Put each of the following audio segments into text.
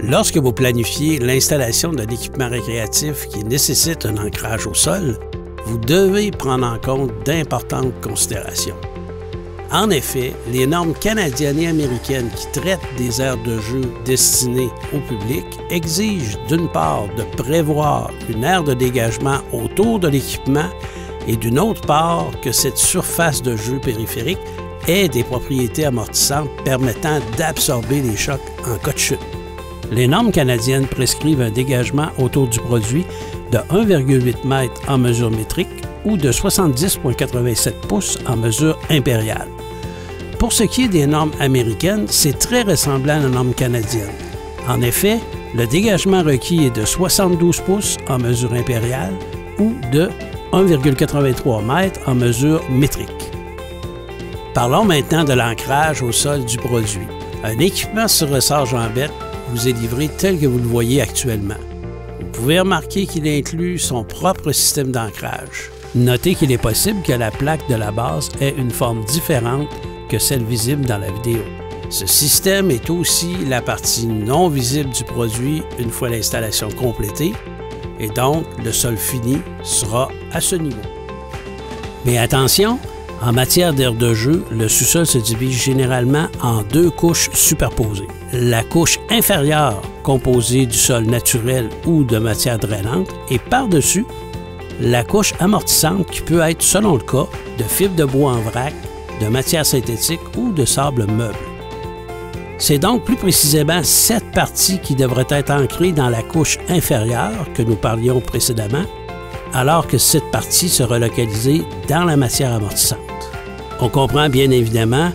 Lorsque vous planifiez l'installation d'un équipement récréatif qui nécessite un ancrage au sol, vous devez prendre en compte d'importantes considérations. En effet, les normes canadiennes et américaines qui traitent des aires de jeu destinées au public exigent d'une part de prévoir une aire de dégagement autour de l'équipement et d'une autre part que cette surface de jeu périphérique ait des propriétés amortissantes permettant d'absorber les chocs en cas de chute. Les normes canadiennes prescrivent un dégagement autour du produit de 1,8 m en mesure métrique ou de 70,87 pouces en mesure impériale. Pour ce qui est des normes américaines, c'est très ressemblant à la norme canadienne. En effet, le dégagement requis est de 72 pouces en mesure impériale ou de 1,83 m en mesure métrique. Parlons maintenant de l'ancrage au sol du produit. Un équipement sur ressort jambette vous est livré tel que vous le voyez actuellement. Vous pouvez remarquer qu'il inclut son propre système d'ancrage. Notez qu'il est possible que la plaque de la base ait une forme différente que celle visible dans la vidéo. Ce système est aussi la partie non visible du produit une fois l'installation complétée et donc le sol fini sera à ce niveau. Mais attention, en matière d'aire de jeu, le sous-sol se divise généralement en deux couches superposées. La couche inférieure, composée du sol naturel ou de matière drainante, et par-dessus, la couche amortissante qui peut être, selon le cas, de fibres de bois en vrac, de matière synthétique ou de sable meuble. C'est donc plus précisément cette partie qui devrait être ancrée dans la couche inférieure que nous parlions précédemment, alors que cette partie sera localisée dans la matière amortissante. On comprend bien évidemment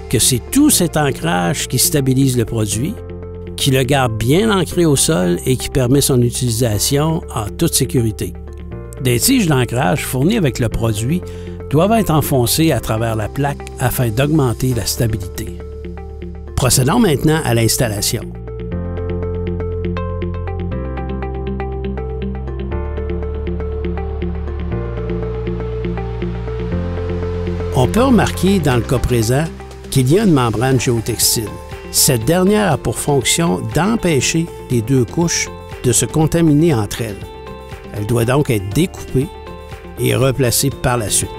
que c'est tout cet ancrage qui stabilise le produit, qui le garde bien ancré au sol et qui permet son utilisation en toute sécurité. Des tiges d'ancrage fournies avec le produit doivent être enfoncées à travers la plaque afin d'augmenter la stabilité. Procédons maintenant à l'installation. On peut remarquer dans le cas présent qu'il y a une membrane géotextile. Cette dernière a pour fonction d'empêcher les deux couches de se contaminer entre elles. Elle doit donc être découpée et replacée par la suite.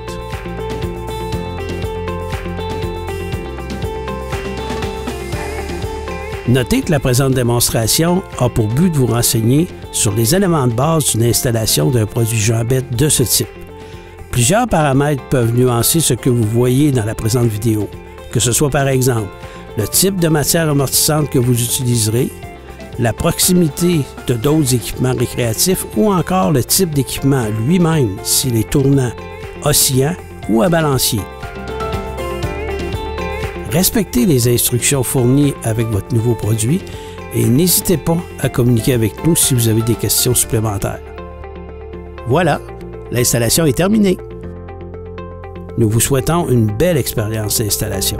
Notez que la présente démonstration a pour but de vous renseigner sur les éléments de base d'une installation d'un produit jambette de ce type. Plusieurs paramètres peuvent nuancer ce que vous voyez dans la présente vidéo, que ce soit par exemple le type de matière amortissante que vous utiliserez, la proximité de d'autres équipements récréatifs ou encore le type d'équipement lui-même, s'il est tournant, oscillant ou à balancier. Respectez les instructions fournies avec votre nouveau produit et n'hésitez pas à communiquer avec nous si vous avez des questions supplémentaires. Voilà, l'installation est terminée. Nous vous souhaitons une belle expérience d'installation.